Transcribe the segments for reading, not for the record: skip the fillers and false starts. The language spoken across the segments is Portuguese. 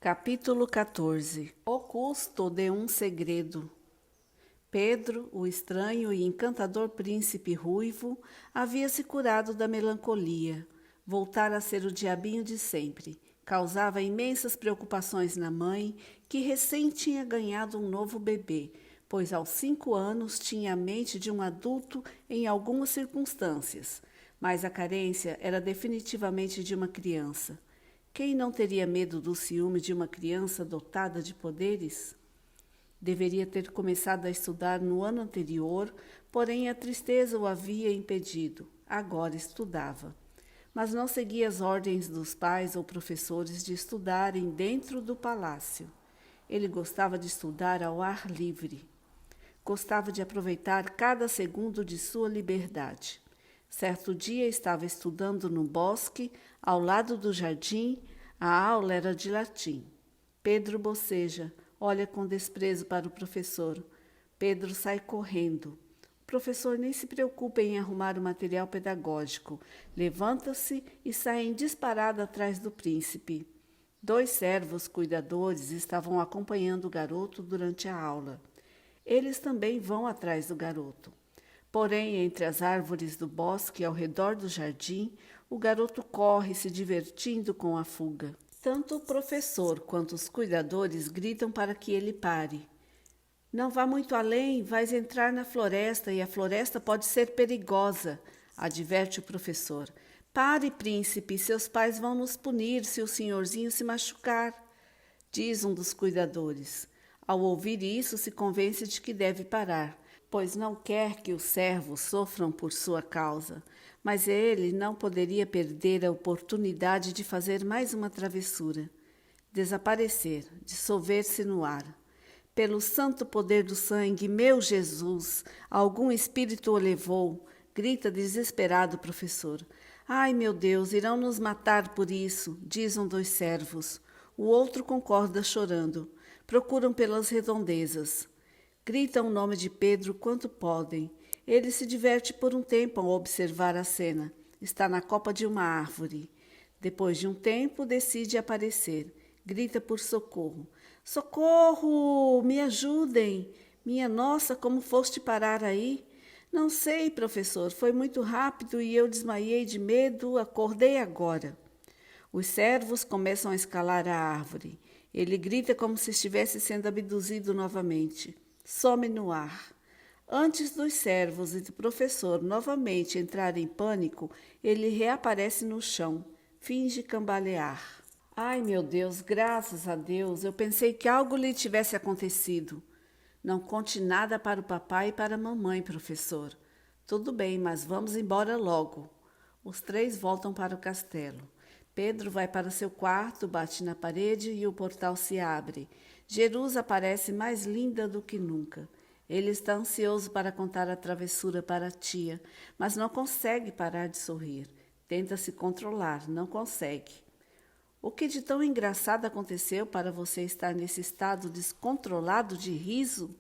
Capítulo 14. O custo de um segredo. Pedro, o estranho e encantador príncipe ruivo, havia se curado da melancolia. Voltara a ser o diabinho de sempre. Causava imensas preocupações na mãe, que recém tinha ganhado um novo bebê, pois aos 5 anos tinha a mente de um adulto em algumas circunstâncias, mas a carência era definitivamente de uma criança. Quem não teria medo do ciúme de uma criança dotada de poderes? Deveria ter começado a estudar no ano anterior, porém a tristeza o havia impedido. Agora estudava. Mas não seguia as ordens dos pais ou professores de estudarem dentro do palácio. Ele gostava de estudar ao ar livre. Gostava de aproveitar cada segundo de sua liberdade. Certo dia estava estudando no bosque, ao lado do jardim. A aula era de latim. Pedro boceja, olha com desprezo para o professor. Pedro sai correndo. O professor nem se preocupa em arrumar o material pedagógico. Levanta-se e sai em disparada atrás do príncipe. 2 servos cuidadores estavam acompanhando o garoto durante a aula. Eles também vão atrás do garoto. Porém, entre as árvores do bosque ao redor do jardim, o garoto corre se divertindo com a fuga. Tanto o professor quanto os cuidadores gritam para que ele pare. Não vá muito além, vais entrar na floresta e a floresta pode ser perigosa, adverte o professor. Pare, príncipe, seus pais vão nos punir se o senhorzinho se machucar, diz um dos cuidadores. Ao ouvir isso, se convence de que deve parar, pois não quer que os servos sofram por sua causa. Mas ele não poderia perder a oportunidade de fazer mais uma travessura. Desaparecer, dissolver-se no ar. Pelo santo poder do sangue, meu Jesus, algum espírito o levou, grita desesperado o professor. Ai, meu Deus, irão nos matar por isso, diz um dos servos. O outro concorda chorando. Procuram pelas redondezas. Gritam o nome de Pedro quanto podem. Ele se diverte por um tempo ao observar a cena. Está na copa de uma árvore. Depois de um tempo, decide aparecer. Grita por socorro. Socorro! Me ajudem! Minha nossa, como foste parar aí? Não sei, professor. Foi muito rápido e eu desmaiei de medo. Acordei agora. Os servos começam a escalar a árvore. Ele grita como se estivesse sendo abduzido novamente. Some no ar. Antes dos servos e do professor novamente entrarem em pânico, ele reaparece no chão, finge cambalear. Ai, meu Deus, graças a Deus, eu pensei que algo lhe tivesse acontecido. Não conte nada para o papai e para a mamãe, professor. Tudo bem, mas vamos embora logo. Os 3 voltam para o castelo. Pedro vai para seu quarto, bate na parede e o portal se abre. Jerusa aparece mais linda do que nunca. Ele está ansioso para contar a travessura para a tia, mas não consegue parar de sorrir. Tenta se controlar, não consegue. O que de tão engraçado aconteceu para você estar nesse estado descontrolado de riso?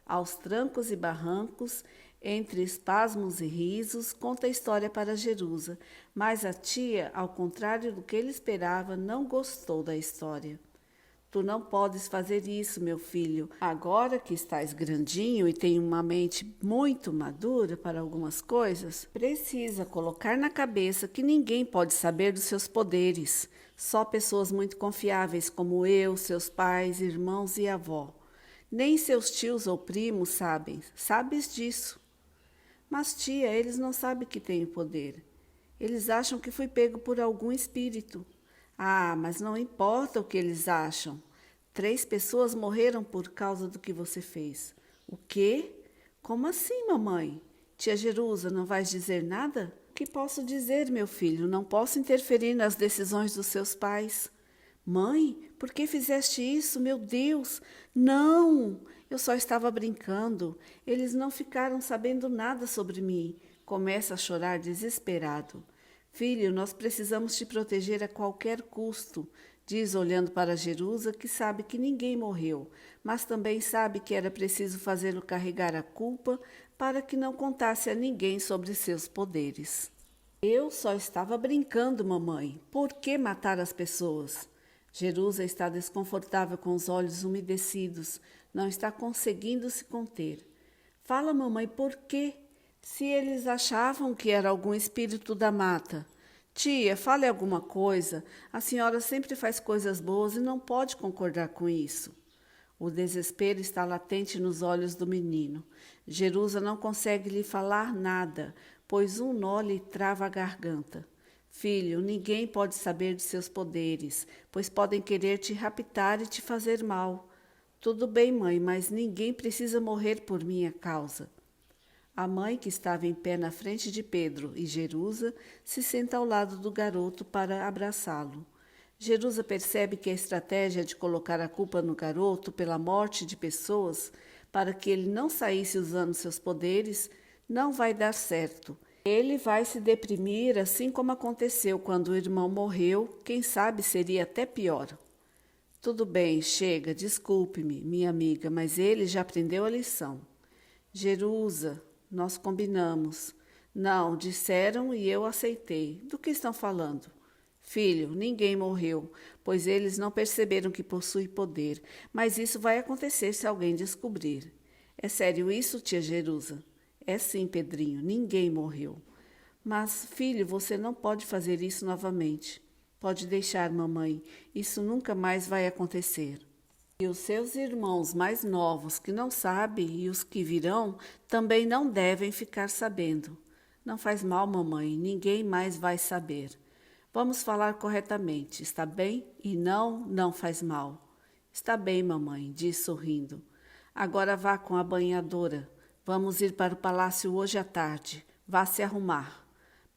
Aos trancos e barrancos, entre espasmos e risos, conta a história para Jerusa, mas a tia, ao contrário do que ele esperava, não gostou da história. Tu não podes fazer isso, meu filho. Agora que estás grandinho e tem uma mente muito madura para algumas coisas, precisa colocar na cabeça que ninguém pode saber dos seus poderes. Só pessoas muito confiáveis como eu, seus pais, irmãos e avó. Nem seus tios ou primos sabem. Sabes disso. Mas, tia, eles não sabem que tenho poder. Eles acham que fui pego por algum espírito. Ah, mas não importa o que eles acham. 3 pessoas morreram por causa do que você fez. O quê? Como assim, mamãe? Tia Jerusa, não vais dizer nada? O que posso dizer, meu filho? Não posso interferir nas decisões dos seus pais. Mãe, por que fizeste isso? Meu Deus! Não! Eu só estava brincando. Eles não ficaram sabendo nada sobre mim. Começa a chorar desesperado. Filho, nós precisamos te proteger a qualquer custo, diz olhando para Jerusa, que sabe que ninguém morreu, mas também sabe que era preciso fazê-lo carregar a culpa para que não contasse a ninguém sobre seus poderes. Eu só estava brincando, mamãe. Por que matar as pessoas? Jerusa está desconfortável com os olhos umedecidos, não está conseguindo se conter. Fala, mamãe, por quê? Se eles achavam que era algum espírito da mata. Tia, fale alguma coisa. A senhora sempre faz coisas boas e não pode concordar com isso. O desespero está latente nos olhos do menino. Jerusa não consegue lhe falar nada, pois um nó lhe trava a garganta. Filho, ninguém pode saber de seus poderes, pois podem querer te raptar e te fazer mal. Tudo bem, mãe, mas ninguém precisa morrer por minha causa. A mãe, que estava em pé na frente de Pedro e Jerusa, se senta ao lado do garoto para abraçá-lo. Jerusa percebe que a estratégia de colocar a culpa no garoto pela morte de pessoas, para que ele não saísse usando seus poderes, não vai dar certo. Ele vai se deprimir, assim como aconteceu quando o irmão morreu, quem sabe seria até pior. Tudo bem, chega, desculpe-me, minha amiga, mas ele já aprendeu a lição. Jerusa, nós combinamos. Não, disseram e eu aceitei. Do que estão falando? Filho, ninguém morreu, pois eles não perceberam que possui poder, mas isso vai acontecer se alguém descobrir. É sério isso, tia Jerusa? É sim, Pedrinho, ninguém morreu. Mas, filho, você não pode fazer isso novamente. Pode deixar, mamãe, isso nunca mais vai acontecer. E os seus irmãos mais novos que não sabem e os que virão também não devem ficar sabendo. Não faz mal, mamãe, ninguém mais vai saber. Vamos falar corretamente, está bem? E não faz mal. Está bem, mamãe, diz sorrindo. Agora vá com a banhadora. Vamos ir para o palácio hoje à tarde. Vá se arrumar.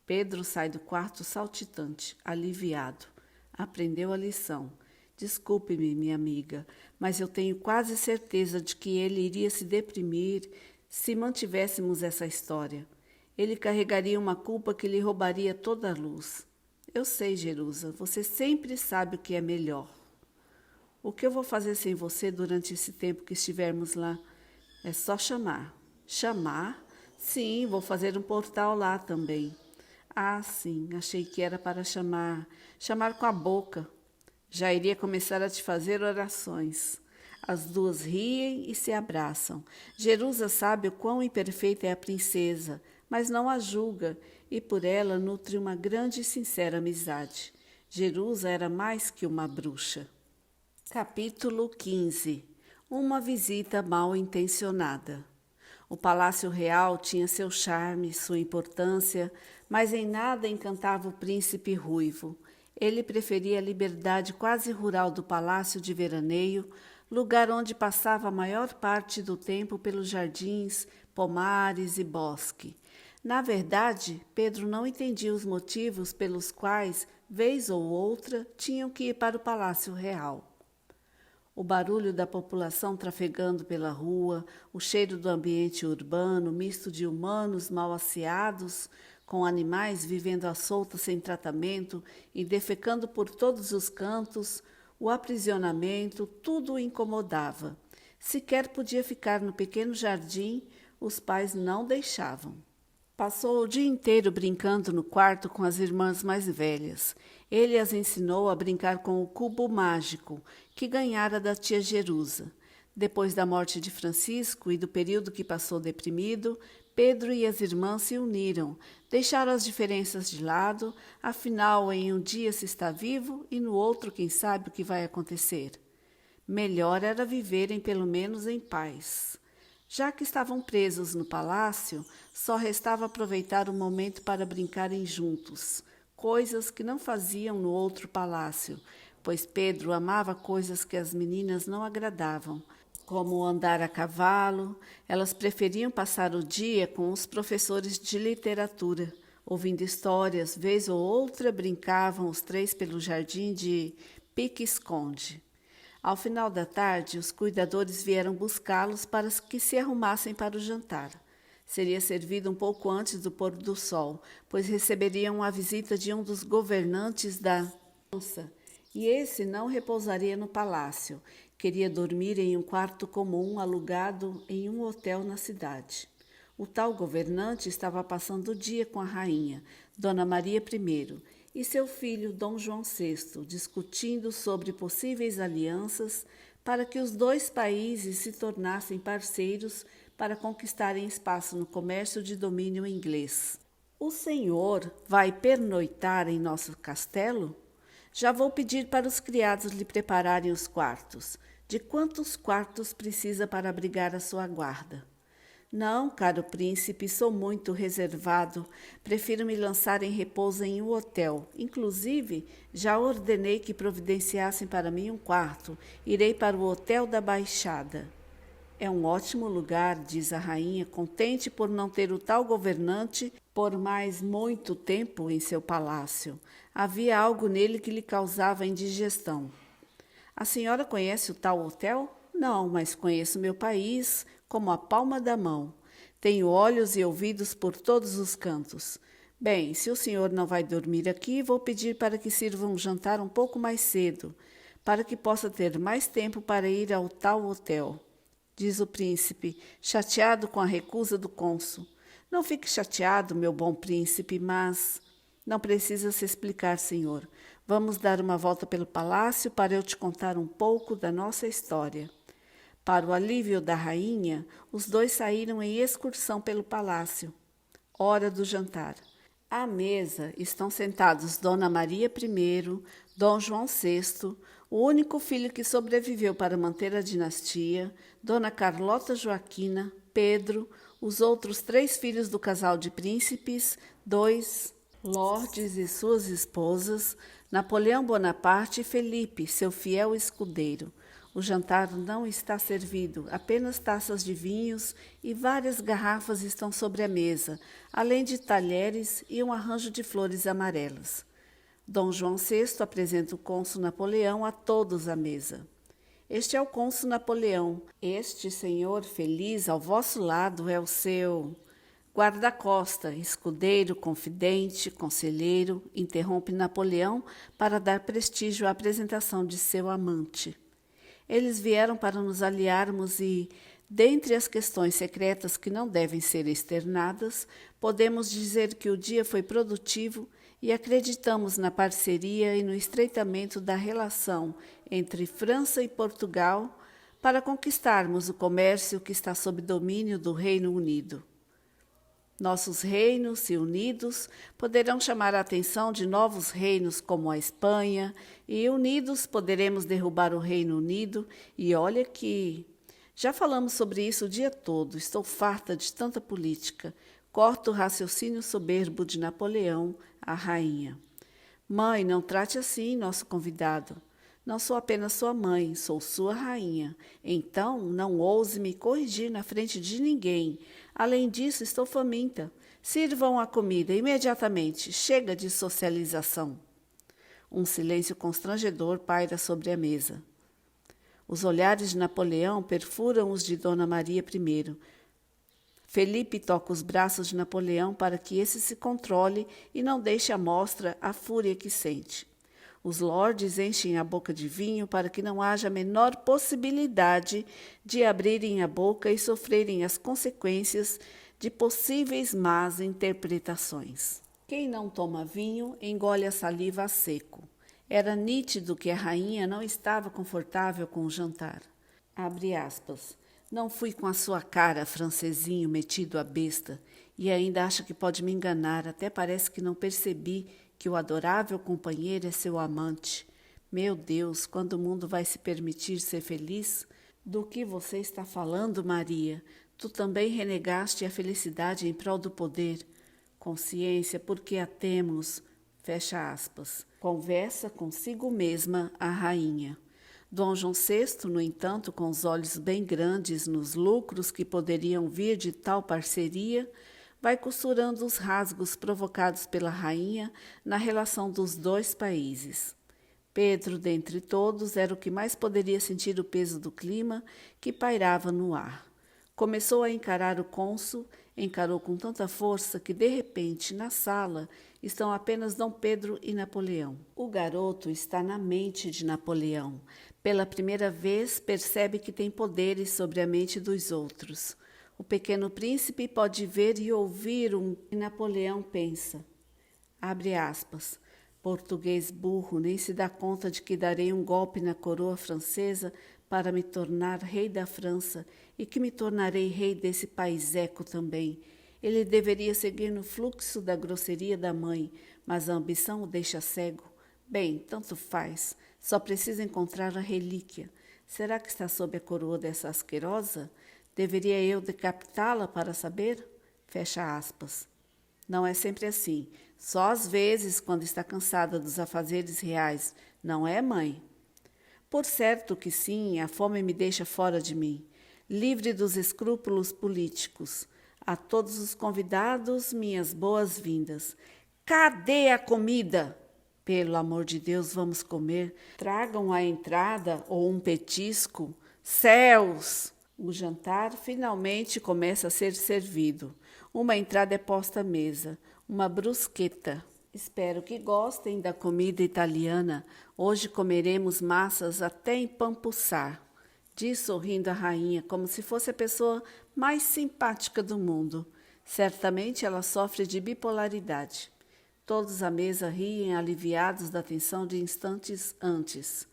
Pedro sai do quarto saltitante, aliviado. Aprendeu a lição. Desculpe-me, minha amiga, mas eu tenho quase certeza de que ele iria se deprimir se mantivéssemos essa história. Ele carregaria uma culpa que lhe roubaria toda a luz. Eu sei, Jerusa, você sempre sabe o que é melhor. O que eu vou fazer sem você durante esse tempo que estivermos lá? É só chamar. Chamar? Sim, vou fazer um portal lá também. Ah, sim, achei que era para chamar. Chamar com a boca. Já iria começar a te fazer orações. As duas riem e se abraçam. Jerusa sabe o quão imperfeita é a princesa, mas não a julga, e por ela nutre uma grande e sincera amizade. Jerusa era mais que uma bruxa. Capítulo 15. Uma visita mal intencionada. O Palácio Real tinha seu charme, sua importância, mas em nada encantava o príncipe ruivo. Ele preferia a liberdade quase rural do palácio de veraneio, lugar onde passava a maior parte do tempo pelos jardins, pomares e bosque. Na verdade, Pedro não entendia os motivos pelos quais, vez ou outra, tinham que ir para o Palácio Real. O barulho da população trafegando pela rua, o cheiro do ambiente urbano, misto de humanos mal asseados, com animais vivendo à solta sem tratamento e defecando por todos os cantos, o aprisionamento, tudo o incomodava. Sequer podia ficar no pequeno jardim, os pais não deixavam. Passou o dia inteiro brincando no quarto com as irmãs mais velhas. Ele as ensinou a brincar com o cubo mágico, que ganhara da tia Jerusa. Depois da morte de Francisco e do período que passou deprimido, Pedro e as irmãs se uniram, deixaram as diferenças de lado, afinal, em um dia se está vivo e no outro quem sabe o que vai acontecer. Melhor era viverem pelo menos em paz. Já que estavam presos no palácio, só restava aproveitar o momento para brincarem juntos, coisas que não faziam no outro palácio, pois Pedro amava coisas que as meninas não agradavam, como andar a cavalo. Elas preferiam passar o dia com os professores de literatura, ouvindo histórias, vez ou outra brincavam os três pelo jardim de pique-esconde. Ao final da tarde, os cuidadores vieram buscá-los para que se arrumassem para o jantar. Seria servido um pouco antes do pôr do sol, pois receberiam a visita de um dos governantes da França, e esse não repousaria no palácio. Queria dormir em um quarto comum alugado em um hotel na cidade. O tal governante estava passando o dia com a rainha, Dona Maria I, e seu filho Dom João VI, discutindo sobre possíveis alianças para que os dois países se tornassem parceiros para conquistarem espaço no comércio de domínio inglês. O senhor vai pernoitar em nosso castelo? Já vou pedir para os criados lhe prepararem os quartos. De quantos quartos precisa para abrigar a sua guarda? Não, caro príncipe, sou muito reservado. Prefiro me lançar em repouso em um hotel. Inclusive, já ordenei que providenciassem para mim um quarto. Irei para o Hotel da Baixada. É um ótimo lugar, diz a rainha, contente por não ter o tal governante por mais muito tempo em seu palácio. Havia algo nele que lhe causava indigestão. A senhora conhece o tal hotel? Não, mas conheço meu país como a palma da mão. Tenho olhos e ouvidos por todos os cantos. Bem, se o senhor não vai dormir aqui, vou pedir para que sirvam um jantar um pouco mais cedo, para que possa ter mais tempo para ir ao tal hotel, diz o príncipe, chateado com a recusa do cônsul. Não fique chateado, meu bom príncipe, mas... Não precisa se explicar, senhor. Vamos dar uma volta pelo palácio para eu te contar um pouco da nossa história. Para o alívio da rainha, os dois saíram em excursão pelo palácio. Hora do jantar. À mesa estão sentados Dona Maria I, Dom João VI, o único filho que sobreviveu para manter a dinastia, Dona Carlota Joaquina, Pedro, os outros 3 filhos do casal de príncipes, 2 lordes e suas esposas, Napoleão Bonaparte e Felipe, seu fiel escudeiro. O jantar não está servido, apenas taças de vinhos e várias garrafas estão sobre a mesa, além de talheres e um arranjo de flores amarelas. Dom João VI apresenta o cônsul Napoleão a todos à mesa. Este é o cônsul Napoleão. Este senhor feliz ao vosso lado é o seu... Guarda-costa, escudeiro, confidente, conselheiro, interrompe Napoleão para dar prestígio à apresentação de seu amante. Eles vieram para nos aliarmos e, dentre as questões secretas que não devem ser externadas, podemos dizer que o dia foi produtivo e acreditamos na parceria e no estreitamento da relação entre França e Portugal para conquistarmos o comércio que está sob domínio do Reino Unido. Nossos reinos, se unidos, poderão chamar a atenção de novos reinos como a Espanha, e unidos poderemos derrubar o Reino Unido. E olha que... Já falamos sobre isso o dia todo, estou farta de tanta política. Corta o raciocínio soberbo de Napoleão, a rainha. Mãe, não trate assim nosso convidado. Não sou apenas sua mãe, sou sua rainha. Então, não ouse me corrigir na frente de ninguém. Além disso, estou faminta. Sirvam a comida imediatamente. Chega de socialização. Um silêncio constrangedor paira sobre a mesa. Os olhares de Napoleão perfuram os de Dona Maria I. Felipe toca os braços de Napoleão para que esse se controle e não deixe à mostra a fúria que sente. Os lordes enchem a boca de vinho para que não haja a menor possibilidade de abrirem a boca e sofrerem as consequências de possíveis más interpretações. Quem não toma vinho engole a saliva a seco. Era nítido que a rainha não estava confortável com o jantar. Abre aspas. Não fui com a sua cara, francesinho metido à besta, e ainda acha que pode me enganar, até parece que não percebi que o adorável companheiro é seu amante. Meu Deus, quando o mundo vai se permitir ser feliz? Do que você está falando, Maria? Tu também renegaste a felicidade em prol do poder. Consciência, porque a temos. Fecha aspas. Conversa consigo mesma a rainha. Dom João VI, no entanto, com os olhos bem grandes nos lucros que poderiam vir de tal parceria, vai costurando os rasgos provocados pela rainha na relação dos dois países. Pedro, dentre todos, era o que mais poderia sentir o peso do clima que pairava no ar. Começou a encarar o cônsul, encarou com tanta força que, de repente, na sala, estão apenas Dom Pedro e Napoleão. O garoto está na mente de Napoleão. Pela primeira vez, percebe que tem poderes sobre a mente dos outros. O pequeno príncipe pode ver e ouvir o que Napoleão pensa. Abre aspas. Português burro nem se dá conta de que darei um golpe na coroa francesa para me tornar rei da França e que me tornarei rei desse paiseco também. Ele deveria seguir no fluxo da grosseria da mãe, mas a ambição o deixa cego. Bem, tanto faz. Só precisa encontrar a relíquia. Será que está sob a coroa dessa asquerosa? Deveria eu decapitá-la para saber? Fecha aspas. Não é sempre assim. Só às vezes, quando está cansada dos afazeres reais. Não é, mãe? Por certo que sim, a fome me deixa fora de mim. Livre dos escrúpulos políticos. A todos os convidados, minhas boas-vindas. Cadê a comida? Pelo amor de Deus, vamos comer. Tragam a entrada ou um petisco. Céus! O jantar finalmente começa a ser servido. Uma entrada é posta à mesa, uma brusqueta. Espero que gostem da comida italiana. Hoje comeremos massas até empampuçar, diz sorrindo a rainha, como se fosse a pessoa mais simpática do mundo. Certamente ela sofre de bipolaridade. Todos à mesa riem, aliviados da tensão de instantes antes.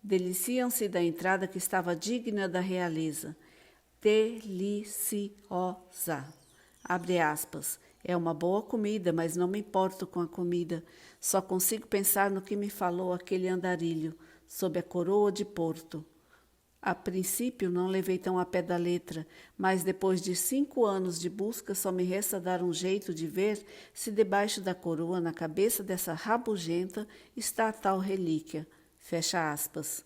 Deliciam-se da entrada que estava digna da realeza. Deliciosa. Abre aspas. É uma boa comida, mas não me importo com a comida. Só consigo pensar no que me falou aquele andarilho, sob a coroa de Porto. A princípio não levei tão a pé da letra, mas depois de 5 anos de busca só me resta dar um jeito de ver se debaixo da coroa, na cabeça dessa rabugenta, está a tal relíquia. Fecha aspas.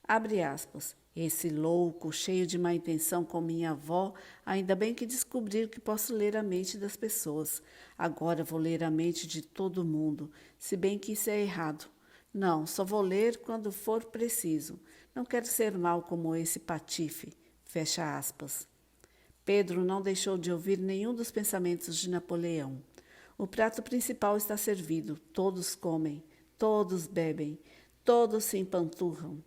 Abre aspas. Esse louco, cheio de má intenção com minha avó, ainda bem que descobrir que posso ler a mente das pessoas. Agora vou ler a mente de todo mundo, se bem que isso é errado. Não, só vou ler quando for preciso. Não quero ser mal como esse patife. Fecha aspas. Pedro não deixou de ouvir nenhum dos pensamentos de Napoleão. O prato principal está servido. Todos comem, todos bebem, todos se empanturram.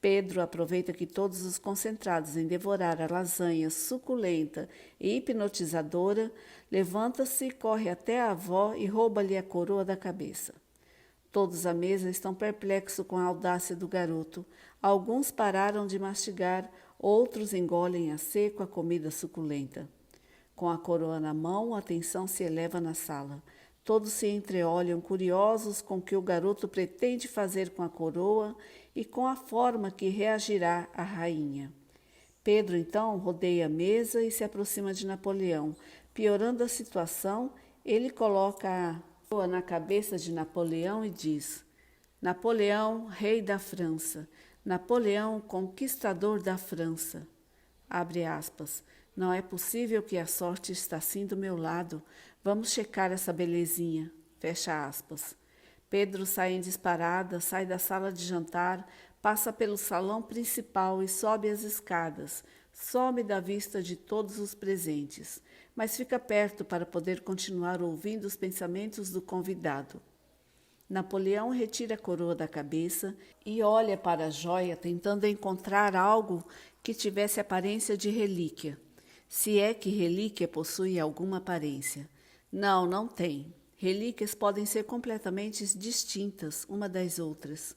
Pedro aproveita que todos os concentrados em devorar a lasanha suculenta e hipnotizadora, levanta-se, corre até a avó e rouba-lhe a coroa da cabeça. Todos à mesa estão perplexos com a audácia do garoto. Alguns pararam de mastigar, outros engolem a seco a comida suculenta. Com a coroa na mão, a tensão se eleva na sala. Todos se entreolham, curiosos com o que o garoto pretende fazer com a coroa e com a forma que reagirá a rainha. Pedro, então, rodeia a mesa e se aproxima de Napoleão. Piorando a situação, ele coloca a coroa na cabeça de Napoleão e diz: Napoleão, rei da França. Napoleão, conquistador da França. Abre aspas. Não é possível que a sorte está assim do meu lado. Vamos checar essa belezinha. Fecha aspas. Pedro sai em disparada, sai da sala de jantar, passa pelo salão principal e sobe as escadas. Some da vista de todos os presentes, mas fica perto para poder continuar ouvindo os pensamentos do convidado. Napoleão retira a coroa da cabeça e olha para a joia, tentando encontrar algo que tivesse aparência de relíquia. Se é que relíquia possui alguma aparência. Não, não tem. Relíquias podem ser completamente distintas uma das outras.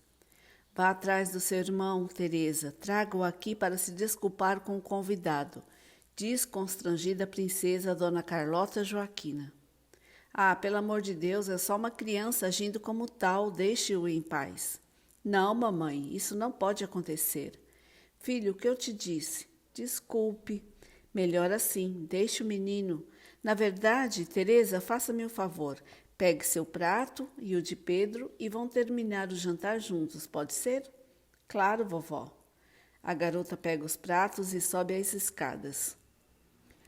Vá atrás do seu irmão, Teresa. Traga-o aqui para se desculpar com o convidado, diz constrangida a princesa Dona Carlota Joaquina. Ah, pelo amor de Deus, é só uma criança agindo como tal, deixe-o em paz. Não, mamãe, isso não pode acontecer. Filho, o que eu te disse? Desculpe. Melhor assim, deixe o menino. Na verdade, Teresa, faça-me um favor. Pegue seu prato e o de Pedro e vão terminar o jantar juntos, pode ser? Claro, vovó. A garota pega os pratos e sobe as escadas.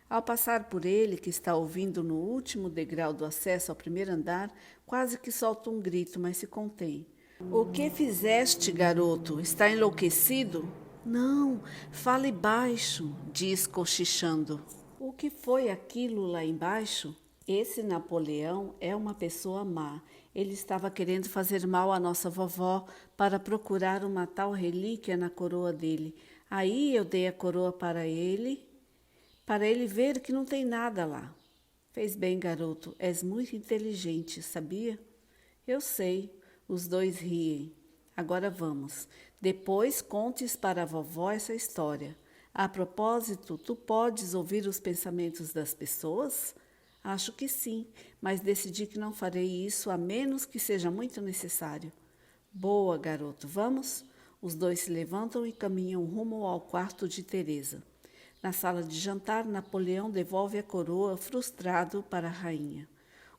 Ao passar por ele, que está ouvindo no último degrau do acesso ao primeiro andar, quase que solta um grito, mas se contém. O que fizeste, garoto? Está enlouquecido? Não, fale baixo, diz cochichando. O que foi aquilo lá embaixo? Esse Napoleão é uma pessoa má. Ele estava querendo fazer mal à nossa vovó para procurar uma tal relíquia na coroa dele. Aí eu dei a coroa para ele ver que não tem nada lá. Fez bem, garoto. És muito inteligente, sabia? Eu sei, os dois riem. Agora vamos. Depois contes para a vovó essa história. A propósito, tu podes ouvir os pensamentos das pessoas? Acho que sim, mas decidi que não farei isso a menos que seja muito necessário. Boa, garoto, vamos? Os dois se levantam e caminham rumo ao quarto de Teresa. Na sala de jantar, Napoleão devolve a coroa frustrado para a rainha.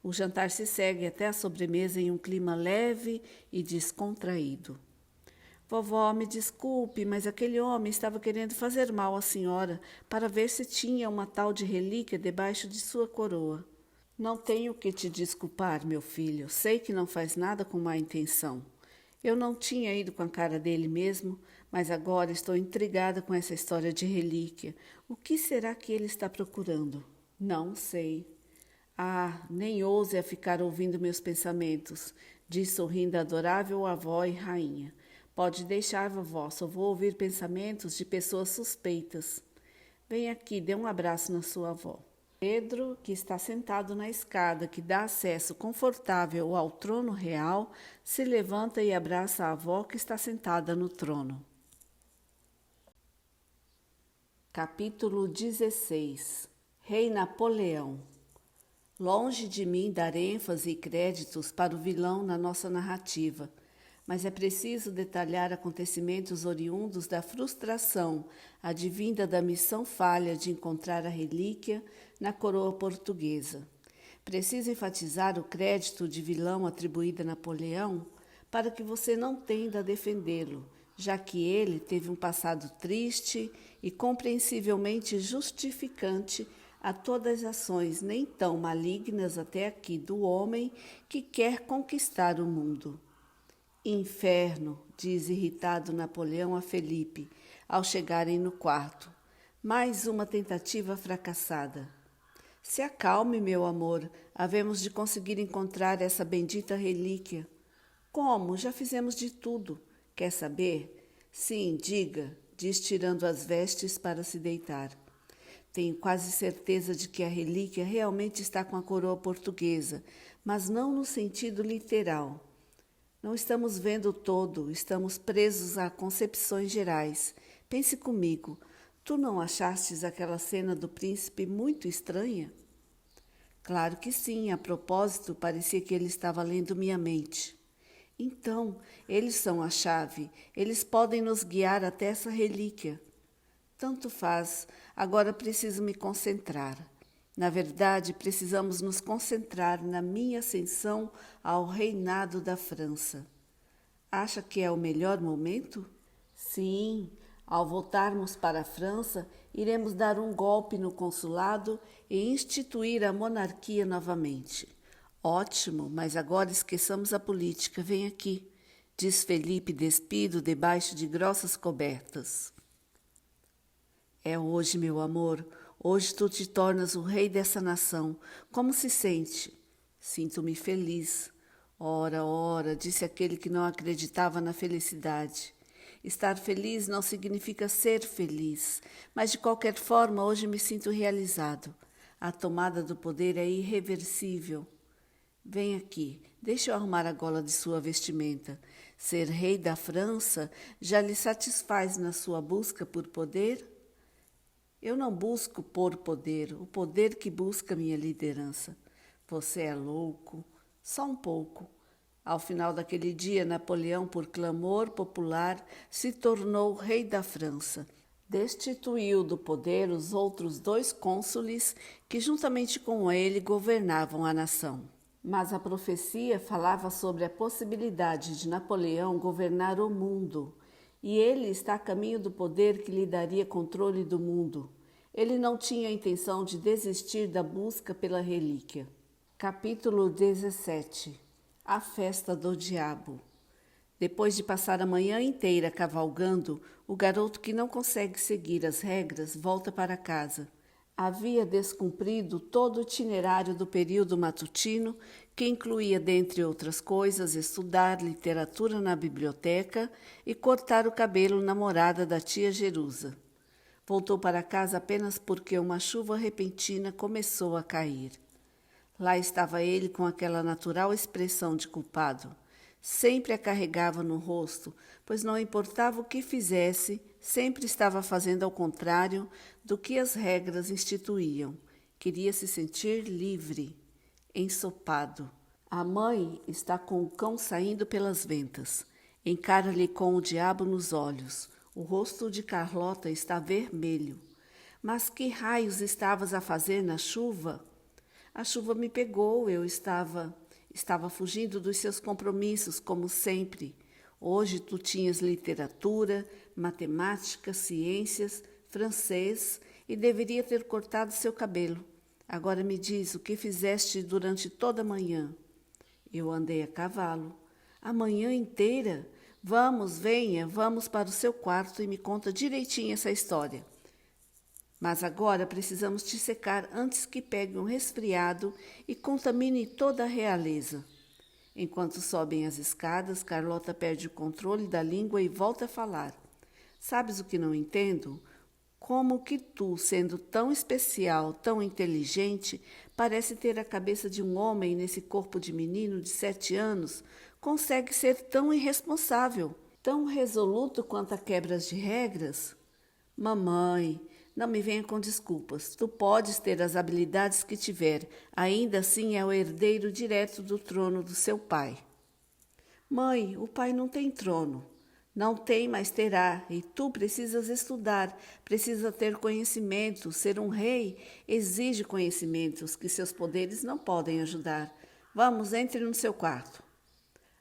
O jantar se segue até a sobremesa em um clima leve e descontraído. Vovó, me desculpe, mas aquele homem estava querendo fazer mal à senhora para ver se tinha uma tal de relíquia debaixo de sua coroa. Não tenho que te desculpar, meu filho. Sei que não faz nada com má intenção. Eu não tinha ido com a cara dele mesmo, mas agora estou intrigada com essa história de relíquia. O que será que ele está procurando? Não sei. Ah, nem ouse a ficar ouvindo meus pensamentos, diz sorrindo a adorável avó e rainha. Pode deixar, vovó, só vou ouvir pensamentos de pessoas suspeitas. Vem aqui, dê um abraço na sua avó. Pedro, que está sentado na escada que dá acesso confortável ao trono real, se levanta e abraça a avó que está sentada no trono. Capítulo 16. Rei Napoleão. Longe de mim dar ênfase e créditos para o vilão na nossa narrativa, mas é preciso detalhar acontecimentos oriundos da frustração advinda da missão falha de encontrar a relíquia na coroa portuguesa. Preciso enfatizar o crédito de vilão atribuído a Napoleão para que você não tenda a defendê-lo, já que ele teve um passado triste e compreensivelmente justificante a todas as ações nem tão malignas até aqui do homem que quer conquistar o mundo. Inferno, diz irritado Napoleão a Felipe, ao chegarem no quarto. Mais uma tentativa fracassada. Se acalme, meu amor, havemos de conseguir encontrar essa bendita relíquia. Como? Já fizemos de tudo. Quer saber? Sim, diga, diz tirando as vestes para se deitar. Tenho quase certeza de que a relíquia realmente está com a coroa portuguesa, mas não no sentido literal. Não estamos vendo o todo, estamos presos a concepções gerais. Pense comigo, tu não achastes aquela cena do príncipe muito estranha? Claro que sim, a propósito, parecia que ele estava lendo minha mente. Então, eles são a chave, eles podem nos guiar até essa relíquia. Tanto faz, agora preciso me concentrar. Na verdade, precisamos nos concentrar na minha ascensão ao reinado da França. Acha que é o melhor momento? Sim, ao voltarmos para a França, iremos dar um golpe no consulado e instituir a monarquia novamente. Ótimo, mas agora esqueçamos a política. Vem aqui, diz Felipe despido debaixo de grossas cobertas. É hoje, meu amor. Hoje tu te tornas o rei dessa nação. Como se sente? Sinto-me feliz. Ora, ora, disse aquele que não acreditava na felicidade. Estar feliz não significa ser feliz, mas de qualquer forma hoje me sinto realizado. A tomada do poder é irreversível. Vem aqui, deixa eu arrumar a gola de sua vestimenta. Ser rei da França já lhe satisfaz na sua busca por poder? Eu não busco por poder, o poder que busca minha liderança. Você é louco, só um pouco. Ao final daquele dia, Napoleão, por clamor popular, se tornou rei da França. Destituiu do poder os outros 2 cônsules que, juntamente com ele, governavam a nação. Mas a profecia falava sobre a possibilidade de Napoleão governar o mundo. E ele está a caminho do poder que lhe daria controle do mundo. Ele não tinha a intenção de desistir da busca pela relíquia. Capítulo 17. A festa do diabo. Depois de passar a manhã inteira cavalgando, o garoto que não consegue seguir as regras volta para casa. Havia descumprido todo o itinerário do período matutino, que incluía, dentre outras coisas, estudar literatura na biblioteca e cortar o cabelo na morada da tia Jerusa. Voltou para casa apenas porque uma chuva repentina começou a cair. Lá estava ele com aquela natural expressão de culpado. Sempre a carregava no rosto, pois não importava o que fizesse, sempre estava fazendo ao contrário do que as regras instituíam. Queria se sentir livre, ensopado. A mãe está com o cão saindo pelas ventas. Encara-lhe com o diabo nos olhos. O rosto de Carlota está vermelho. Mas que raios estavas a fazer na chuva? A chuva me pegou, eu estava fugindo dos seus compromissos, como sempre. Hoje tu tinhas literatura, matemática, ciências, francês e deveria ter cortado seu cabelo. Agora me diz, o que fizeste durante toda a manhã? Eu andei a cavalo. A manhã inteira? Vamos, venha, vamos para o seu quarto e me conta direitinho essa história. Mas agora precisamos te secar antes que pegue um resfriado e contamine toda a realeza. Enquanto sobem as escadas, Carlota perde o controle da língua e volta a falar. Sabes o que não entendo? Como que tu, sendo tão especial, tão inteligente, parece ter a cabeça de um homem nesse corpo de menino de 7 anos, consegue ser tão irresponsável, tão resoluto quanto a quebras de regras? Mamãe, não me venha com desculpas. Tu podes ter as habilidades que tiver, ainda assim é o herdeiro direto do trono do seu pai. Mãe, o pai não tem trono. Não tem, mas terá, e tu precisas estudar, precisa ter conhecimento. Ser um rei exige conhecimentos que seus poderes não podem ajudar. Vamos, entre no seu quarto.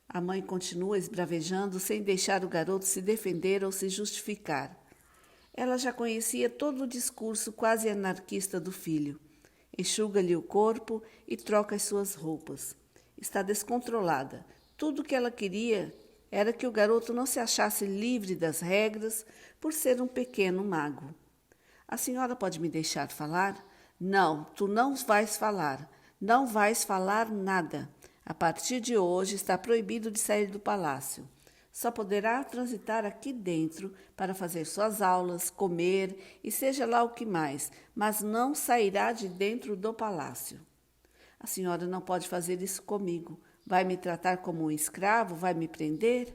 A mãe continua esbravejando sem deixar o garoto se defender ou se justificar. Ela já conhecia todo o discurso quase anarquista do filho. Enxuga-lhe o corpo e troca as suas roupas. Está descontrolada. Tudo o que ela queria era que o garoto não se achasse livre das regras por ser um pequeno mago. A senhora pode me deixar falar? Não, tu não vais falar. Não vais falar nada. A partir de hoje está proibido de sair do palácio. Só poderá transitar aqui dentro para fazer suas aulas, comer e seja lá o que mais, mas não sairá de dentro do palácio. A senhora não pode fazer isso comigo. Vai me tratar como um escravo? Vai me prender?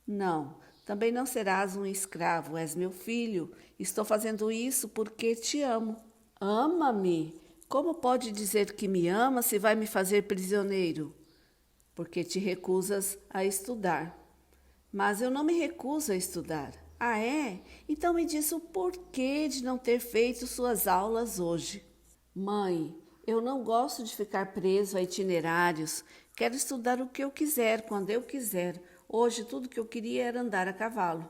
Não, também não serás um escravo, és meu filho. Estou fazendo isso porque te amo. Ama-me? Como pode dizer que me ama se vai me fazer prisioneiro? Porque te recusas a estudar. Mas eu não me recuso a estudar. Ah, é? Então me diz o porquê de não ter feito suas aulas hoje. Mãe, eu não gosto de ficar preso a itinerários. Quero estudar o que eu quiser, quando eu quiser. Hoje tudo que eu queria era andar a cavalo.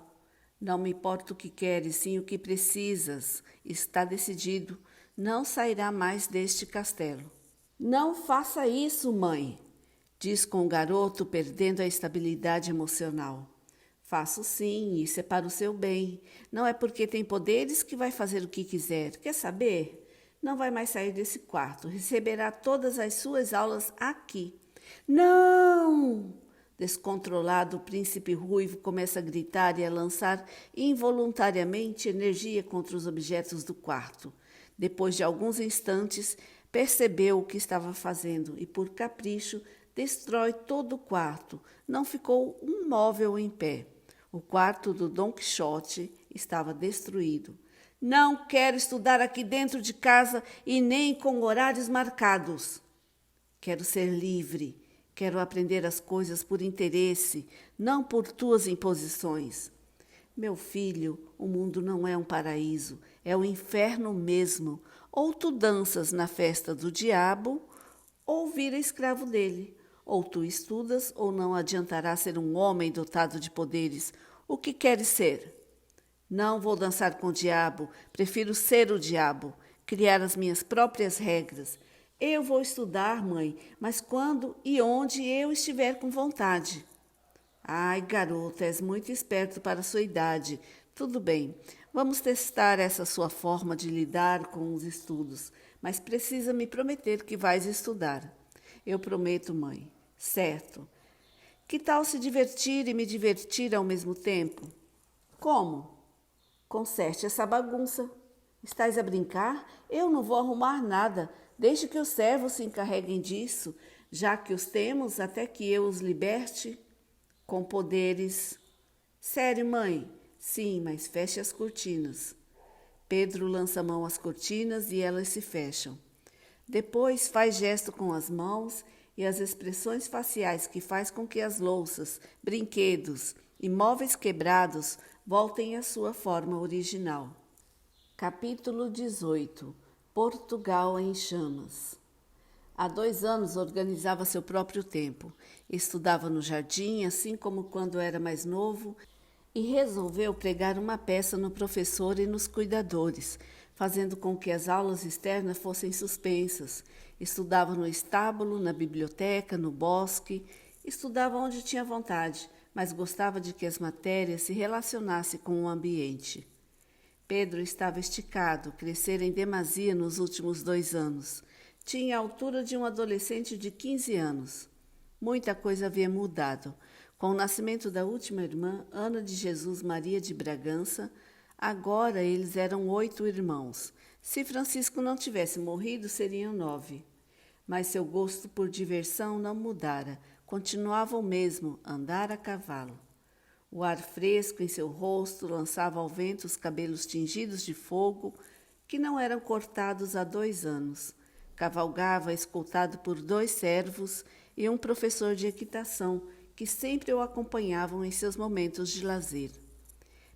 Não me importa o que queres, sim o que precisas. Está decidido. Não sairá mais deste castelo. Não faça isso, mãe, diz com o garoto perdendo a estabilidade emocional. Faço sim, isso é para o seu bem. Não é porque tem poderes que vai fazer o que quiser. Quer saber? Não vai mais sair desse quarto. Receberá todas as suas aulas aqui. Não! Descontrolado, o príncipe ruivo começa a gritar e a lançar involuntariamente energia contra os objetos do quarto. Depois de alguns instantes, percebeu o que estava fazendo e, por capricho, destrói todo o quarto. Não ficou um móvel em pé. O quarto do Dom Quixote estava destruído. Não quero estudar aqui dentro de casa e nem com horários marcados. Quero ser livre. Quero aprender as coisas por interesse, não por tuas imposições. Meu filho, o mundo não é um paraíso, é o inferno mesmo. Ou tu danças na festa do diabo, ou vira escravo dele. Ou tu estudas, ou não adiantará ser um homem dotado de poderes. O que queres ser? Não vou dançar com o diabo, prefiro ser o diabo, criar as minhas próprias regras. Eu vou estudar, mãe, mas quando e onde eu estiver com vontade. Ai, garota, és muito esperto para a sua idade. Tudo bem, vamos testar essa sua forma de lidar com os estudos, mas precisa me prometer que vais estudar. Eu prometo, mãe. Certo. Que tal se divertir e me divertir ao mesmo tempo? Como? Conserte essa bagunça. Estás a brincar? Eu não vou arrumar nada. Deixe que os servos se encarreguem disso, já que os temos até que eu os liberte com poderes. Sério, mãe? Sim, mas feche as cortinas. Pedro lança a mão às cortinas e elas se fecham. Depois faz gesto com as mãos e as expressões faciais que faz com que as louças, brinquedos e móveis quebrados voltem à sua forma original. Capítulo 18. Portugal em chamas. Há 2 anos organizava seu próprio tempo. Estudava no jardim, assim como quando era mais novo, e resolveu pregar uma peça no professor e nos cuidadores, fazendo com que as aulas externas fossem suspensas. Estudava no estábulo, na biblioteca, no bosque, estudava onde tinha vontade, mas gostava de que as matérias se relacionassem com o ambiente. Pedro estava esticado, crescera em demasia nos últimos 2 anos. Tinha a altura de um adolescente de 15 anos. Muita coisa havia mudado. Com o nascimento da última irmã, Ana de Jesus Maria de Bragança, agora eles eram 8 irmãos. Se Francisco não tivesse morrido, seriam 9. Mas seu gosto por diversão não mudara. Continuava o mesmo, andar a cavalo. O ar fresco em seu rosto lançava ao vento os cabelos tingidos de fogo, que não eram cortados há 2 anos. Cavalgava escoltado por 2 servos e um professor de equitação, que sempre o acompanhavam em seus momentos de lazer.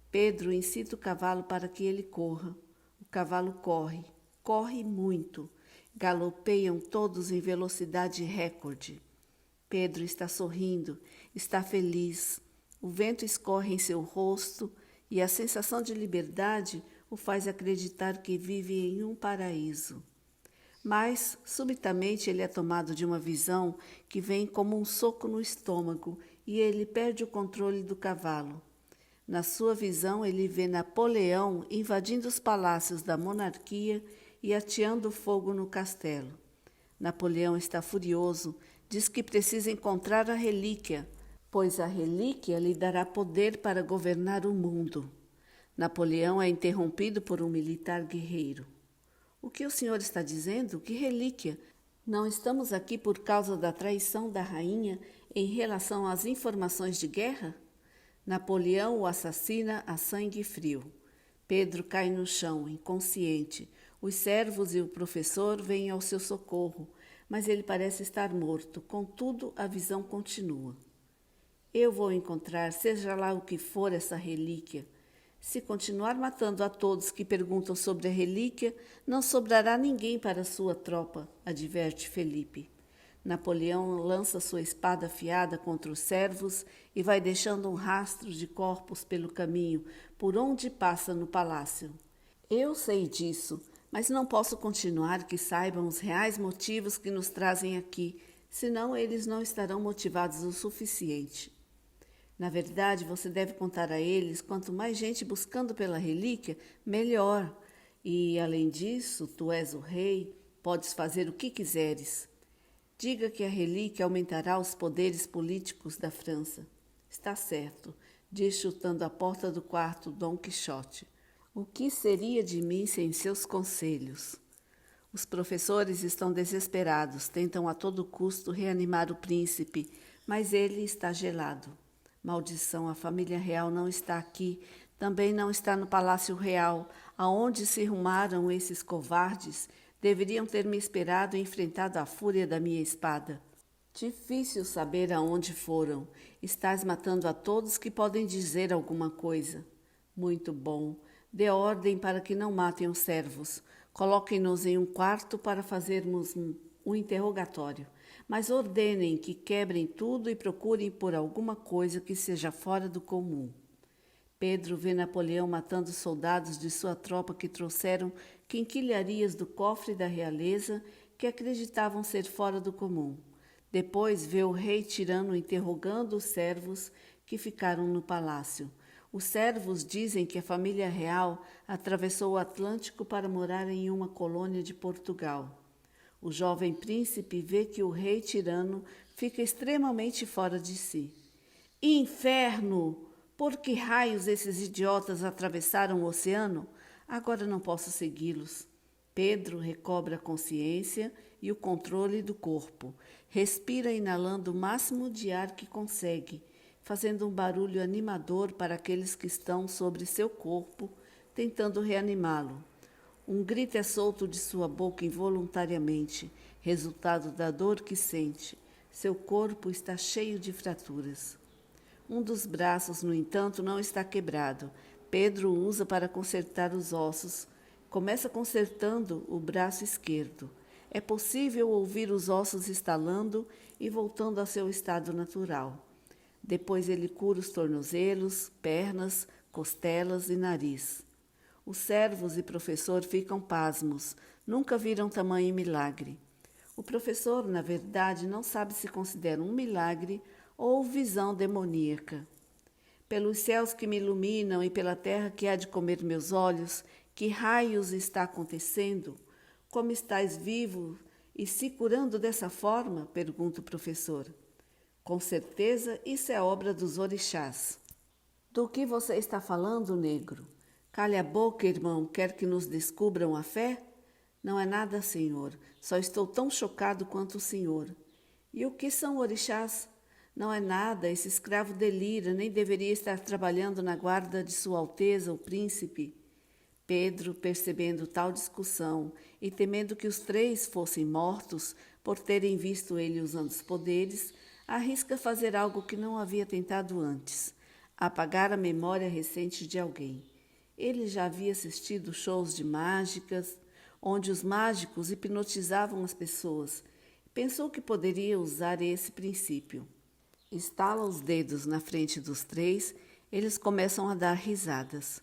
Pedro incita o cavalo para que ele corra. O cavalo corre, corre muito. Galopeiam todos em velocidade recorde. Pedro está sorrindo, está feliz. O vento escorre em seu rosto e a sensação de liberdade o faz acreditar que vive em um paraíso. Mas, subitamente, ele é tomado de uma visão que vem como um soco no estômago e ele perde o controle do cavalo. Na sua visão, ele vê Napoleão invadindo os palácios da monarquia e ateando fogo no castelo. Napoleão está furioso, diz que precisa encontrar a relíquia, pois a relíquia lhe dará poder para governar o mundo. Napoleão é interrompido por um militar guerreiro. O que o senhor está dizendo? Que relíquia? Não estamos aqui por causa da traição da rainha em relação às informações de guerra? Napoleão o assassina a sangue frio. Pedro cai no chão, inconsciente. Os servos e o professor vêm ao seu socorro, mas ele parece estar morto. Contudo, a visão continua. Eu vou encontrar, seja lá o que for, essa relíquia. Se continuar matando a todos que perguntam sobre a relíquia, não sobrará ninguém para sua tropa, adverte Felipe. Napoleão lança sua espada afiada contra os servos e vai deixando um rastro de corpos pelo caminho, por onde passa no palácio. Eu sei disso, mas não posso continuar que saibam os reais motivos que nos trazem aqui, senão eles não estarão motivados o suficiente. Na verdade, você deve contar a eles, quanto mais gente buscando pela relíquia, melhor. E, além disso, tu és o rei, podes fazer o que quiseres. Diga que a relíquia aumentará os poderes políticos da França. Está certo, diz chutando a porta do quarto Dom Quixote. O que seria de mim sem seus conselhos? Os professores estão desesperados, tentam a todo custo reanimar o príncipe, mas ele está gelado. Maldição, a família real não está aqui, também não está no Palácio Real, aonde se rumaram esses covardes. Deveriam ter me esperado e enfrentado a fúria da minha espada. Difícil saber aonde foram. Estás matando a todos que podem dizer alguma coisa. Muito bom. Dê ordem para que não matem os servos. Coloquem-nos em um quarto para fazermos um interrogatório. Mas ordenem que quebrem tudo e procurem por alguma coisa que seja fora do comum. Pedro vê Napoleão matando soldados de sua tropa que trouxeram quinquilharias do cofre da realeza que acreditavam ser fora do comum. Depois vê o rei tirano interrogando os servos que ficaram no palácio. Os servos dizem que a família real atravessou o Atlântico para morar em uma colônia de Portugal. O jovem príncipe vê que o rei tirano fica extremamente fora de si. Inferno! Por que raios esses idiotas atravessaram o oceano? Agora não posso segui-los. Pedro recobra a consciência e o controle do corpo. Respira inalando o máximo de ar que consegue, fazendo um barulho animador para aqueles que estão sobre seu corpo, tentando reanimá-lo. Um grito é solto de sua boca involuntariamente, resultado da dor que sente. Seu corpo está cheio de fraturas. Um dos braços, no entanto, não está quebrado. Pedro o usa para consertar os ossos. Começa consertando o braço esquerdo. É possível ouvir os ossos estalando e voltando ao seu estado natural. Depois ele cura os tornozelos, pernas, costelas e nariz. Os servos e professor ficam pasmos, nunca viram tamanho milagre. O professor, na verdade, não sabe se considera um milagre ou visão demoníaca. Pelos céus que me iluminam e pela terra que há de comer meus olhos, que raios está acontecendo? Como estás vivo e se curando dessa forma? Pergunta o professor. Com certeza, isso é obra dos orixás. Do que você está falando, negro? Cale a boca, irmão, quer que nos descubram a fé? Não é nada, senhor. Só estou tão chocado quanto o senhor. E o que são orixás? Não é nada, esse escravo delira, nem deveria estar trabalhando na guarda de Sua Alteza, o príncipe. Pedro, percebendo tal discussão e temendo que os três fossem mortos por terem visto ele usando os poderes, arrisca fazer algo que não havia tentado antes: apagar a memória recente de alguém. Ele já havia assistido shows de mágicas, onde os mágicos hipnotizavam as pessoas. Pensou que poderia usar esse princípio. Estala os dedos na frente dos três, eles começam a dar risadas.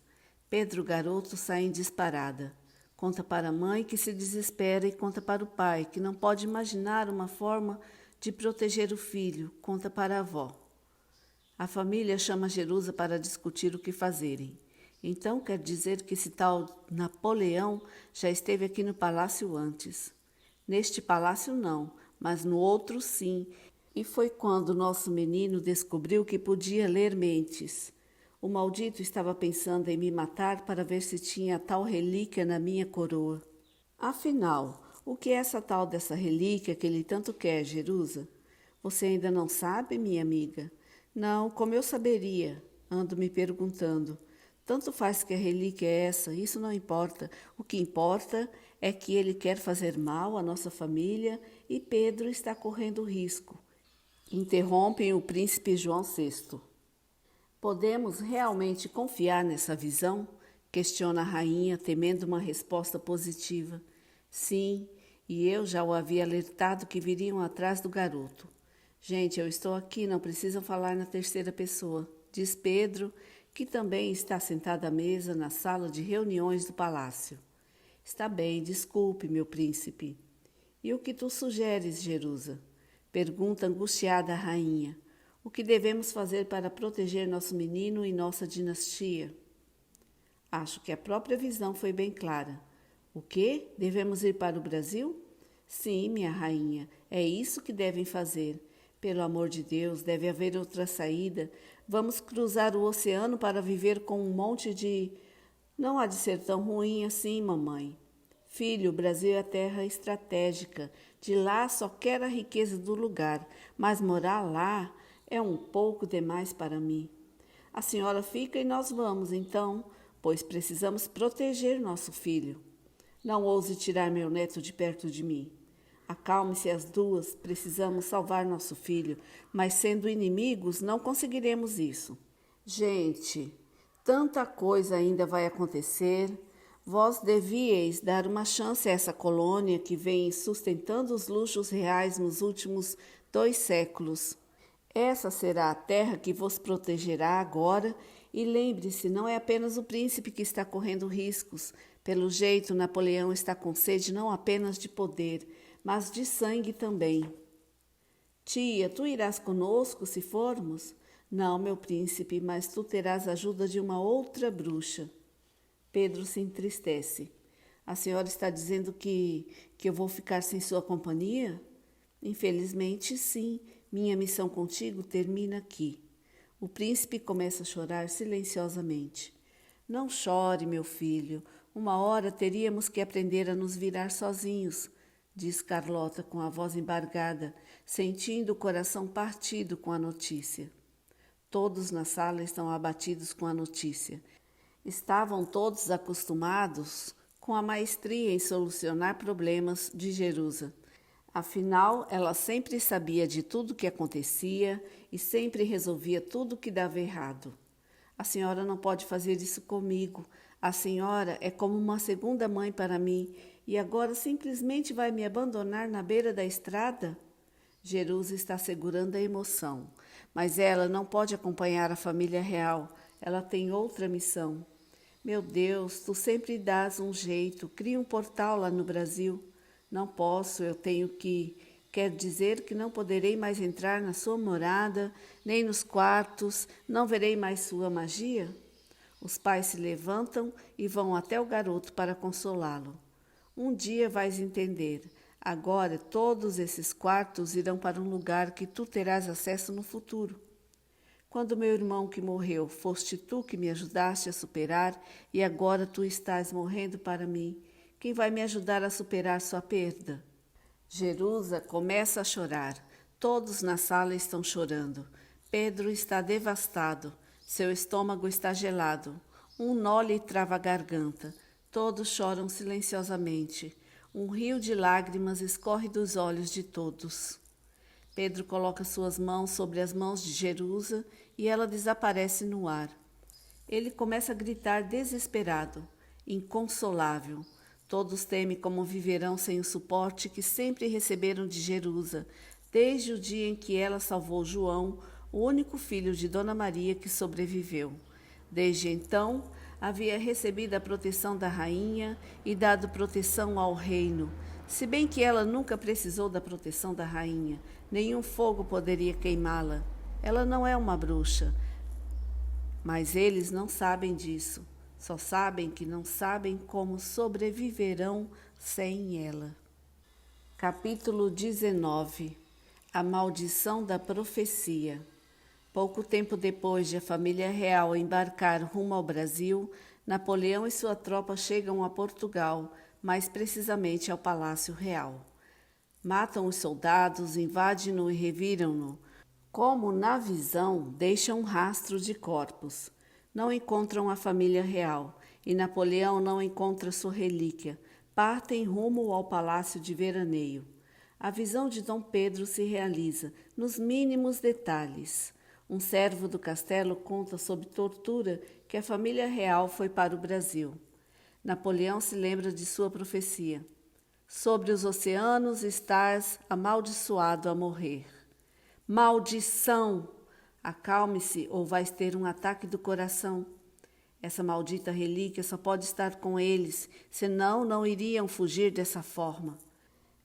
Pedro, garoto, sai em disparada. Conta para a mãe, que se desespera, e conta para o pai, que não pode imaginar uma forma de proteger o filho. Conta para a avó. A família chama Jerusa para discutir o que fazerem. Então quer dizer que esse tal Napoleão já esteve aqui no palácio antes. Neste palácio não, mas no outro sim. E foi quando nosso menino descobriu que podia ler mentes. O maldito estava pensando em me matar para ver se tinha tal relíquia na minha coroa. Afinal, o que é essa tal dessa relíquia que ele tanto quer, Jerusa? Você ainda não sabe, minha amiga? Não, como eu saberia? Ando me perguntando. Tanto faz que a relíquia é essa, isso não importa. O que importa é que ele quer fazer mal à nossa família e Pedro está correndo risco. Interrompem o príncipe João VI. Podemos realmente confiar nessa visão? Questiona a rainha, temendo uma resposta positiva. Sim, e eu já o havia alertado que viriam atrás do garoto. Gente, eu estou aqui, não precisam falar na terceira pessoa, diz Pedro, que também está sentado à mesa na sala de reuniões do palácio. Está bem, desculpe, meu príncipe. E o que tu sugeres, Jerusa? Pergunta angustiada a rainha. O que devemos fazer para proteger nosso menino e nossa dinastia? Acho que a própria visão foi bem clara. O quê? Devemos ir para o Brasil? Sim, minha rainha, é isso que devem fazer. Pelo amor de Deus, deve haver outra saída. Vamos cruzar o oceano para viver com um monte de... Não há de ser tão ruim assim, mamãe. Filho, o Brasil é terra estratégica. De lá só quero a riqueza do lugar, mas morar lá é um pouco demais para mim. A senhora fica e nós vamos, então, pois precisamos proteger nosso filho. Não ouse tirar meu neto de perto de mim. Acalme-se as duas, precisamos salvar nosso filho, mas sendo inimigos não conseguiremos isso. Gente, tanta coisa ainda vai acontecer. Vós devíeis dar uma chance a essa colônia que vem sustentando os luxos reais nos últimos 2 séculos. Essa será a terra que vos protegerá agora, e lembre-se, não é apenas o príncipe que está correndo riscos. Pelo jeito, Napoleão está com sede não apenas de poder, mas de sangue também. Tia, tu irás conosco se formos? Não, meu príncipe, mas tu terás a ajuda de uma outra bruxa. Pedro se entristece. A senhora está dizendo que eu vou ficar sem sua companhia? Infelizmente, sim. Minha missão contigo termina aqui. O príncipe começa a chorar silenciosamente. Não chore, meu filho. Uma hora teríamos que aprender a nos virar sozinhos, diz Carlota com a voz embargada, sentindo o coração partido com a notícia. Todos na sala estão abatidos com a notícia. Estavam todos acostumados com a maestria em solucionar problemas de Jerusa. Afinal, ela sempre sabia de tudo o que acontecia e sempre resolvia tudo o que dava errado. A senhora não pode fazer isso comigo. A senhora é como uma segunda mãe para mim e agora simplesmente vai me abandonar na beira da estrada? Jerusa está segurando a emoção, mas ela não pode acompanhar a família real. Ela tem outra missão. Meu Deus, tu sempre dás um jeito, cria um portal lá no Brasil. Não posso, eu tenho que. Quer dizer que não poderei mais entrar na sua morada, nem nos quartos, não verei mais sua magia? Os pais se levantam e vão até o garoto para consolá-lo. Um dia vais entender. Agora todos esses quartos irão para um lugar que tu terás acesso no futuro. Quando meu irmão que morreu, foste tu que me ajudaste a superar e agora tu estás morrendo para mim. Quem vai me ajudar a superar sua perda? Jerusa começa a chorar. Todos na sala estão chorando. Pedro está devastado. Seu estômago está gelado. Um nó lhe trava a garganta. Todos choram silenciosamente. Um rio de lágrimas escorre dos olhos de todos. Pedro coloca suas mãos sobre as mãos de Jerusa e ela desaparece no ar. Ele começa a gritar desesperado, inconsolável. Todos temem como viverão sem o suporte que sempre receberam de Jerusa, desde o dia em que ela salvou João, o único filho de Dona Maria que sobreviveu. Desde então, havia recebido a proteção da rainha e dado proteção ao reino. Se bem que ela nunca precisou da proteção da rainha, nenhum fogo poderia queimá-la. Ela não é uma bruxa, mas eles não sabem disso. Só sabem que não sabem como sobreviverão sem ela. Capítulo 19. A maldição da profecia. Pouco tempo depois de a família real embarcar rumo ao Brasil, Napoleão e sua tropa chegam a Portugal, mais precisamente ao Palácio Real. Matam os soldados, invadem-no e reviram-no. Como na visão, deixam um rastro de corpos. Não encontram a família real e Napoleão não encontra sua relíquia. Partem rumo ao palácio de veraneio. A visão de Dom Pedro se realiza nos mínimos detalhes. Um servo do castelo conta sob tortura que a família real foi para o Brasil. Napoleão se lembra de sua profecia. Sobre os oceanos estás amaldiçoado a morrer. Maldição! Acalme-se ou vais ter um ataque do coração. Essa maldita relíquia só pode estar com eles, senão não iriam fugir dessa forma.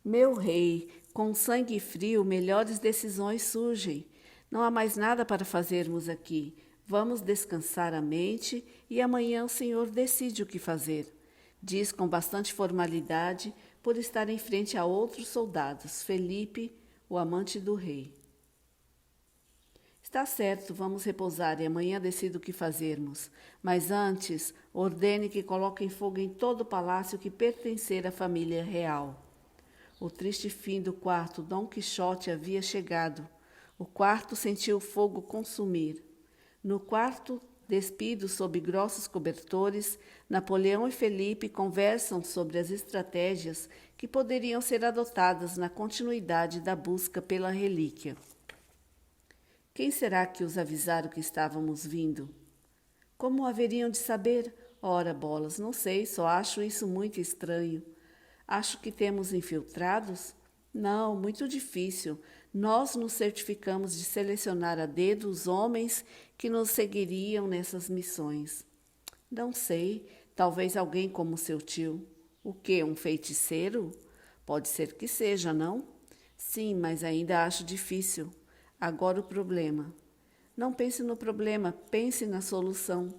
Meu rei, com sangue frio, melhores decisões surgem. Não há mais nada para fazermos aqui. Vamos descansar a mente e amanhã o senhor decide o que fazer. Diz com bastante formalidade, por estar em frente a outros soldados, Felipe, o amante do rei. Está certo, vamos repousar e amanhã decido o que fazermos. Mas antes, ordene que coloquem fogo em todo o palácio que pertencer à família real. O triste fim do quarto Dom Quixote havia chegado. O quarto sentiu o fogo consumir. No quarto, despidos sob grossos cobertores, Napoleão e Felipe conversam sobre as estratégias que poderiam ser adotadas na continuidade da busca pela relíquia. Quem será que os avisaram que estávamos vindo? Como haveriam de saber? Ora, bolas, não sei, só acho isso muito estranho. Acho que temos infiltrados? Não, muito difícil. Nós nos certificamos de selecionar a dedo os homens que nos seguiriam nessas missões. Não sei, talvez alguém como seu tio. O quê, um feiticeiro? Pode ser que seja, não? Sim, mas ainda acho difícil. Agora o problema. Não pense no problema, pense na solução.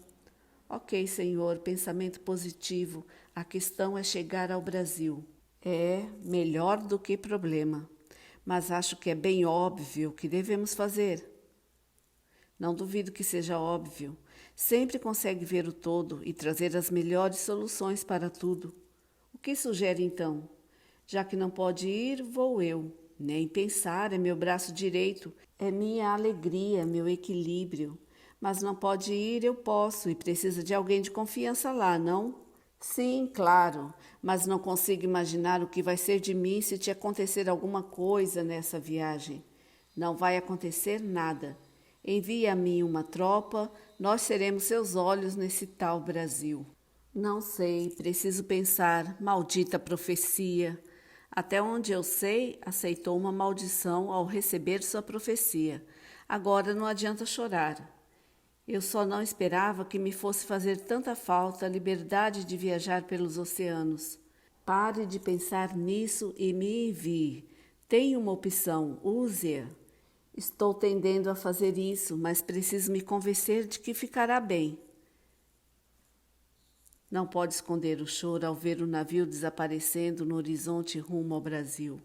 Ok, senhor, pensamento positivo. A questão é chegar ao Brasil. É melhor do que problema. Mas acho que é bem óbvio o que devemos fazer. Não duvido que seja óbvio. Sempre consegue ver o todo e trazer as melhores soluções para tudo. O que sugere então? Já que não pode ir, vou eu. Nem pensar, é meu braço direito, é minha alegria, meu equilíbrio. Mas não pode ir, eu posso, e precisa de alguém de confiança lá, não? Sim, claro, mas não consigo imaginar o que vai ser de mim se te acontecer alguma coisa nessa viagem. Não vai acontecer nada. Envie a mim uma tropa, nós seremos seus olhos nesse tal Brasil. Não sei, preciso pensar. Maldita profecia. Até onde eu sei, aceitou uma maldição ao receber sua profecia. Agora não adianta chorar. Eu só não esperava que me fosse fazer tanta falta a liberdade de viajar pelos oceanos. Pare de pensar nisso e me envie. Tenho uma opção, use-a. Estou tendendo a fazer isso, mas preciso me convencer de que ficará bem. Não pode esconder o choro ao ver o navio desaparecendo no horizonte rumo ao Brasil.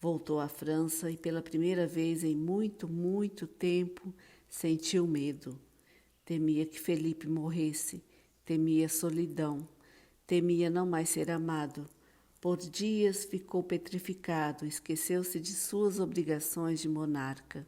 Voltou à França e pela primeira vez em muito, muito tempo sentiu medo. Temia que Felipe morresse, temia solidão, temia não mais ser amado. Por dias ficou petrificado, esqueceu-se de suas obrigações de monarca.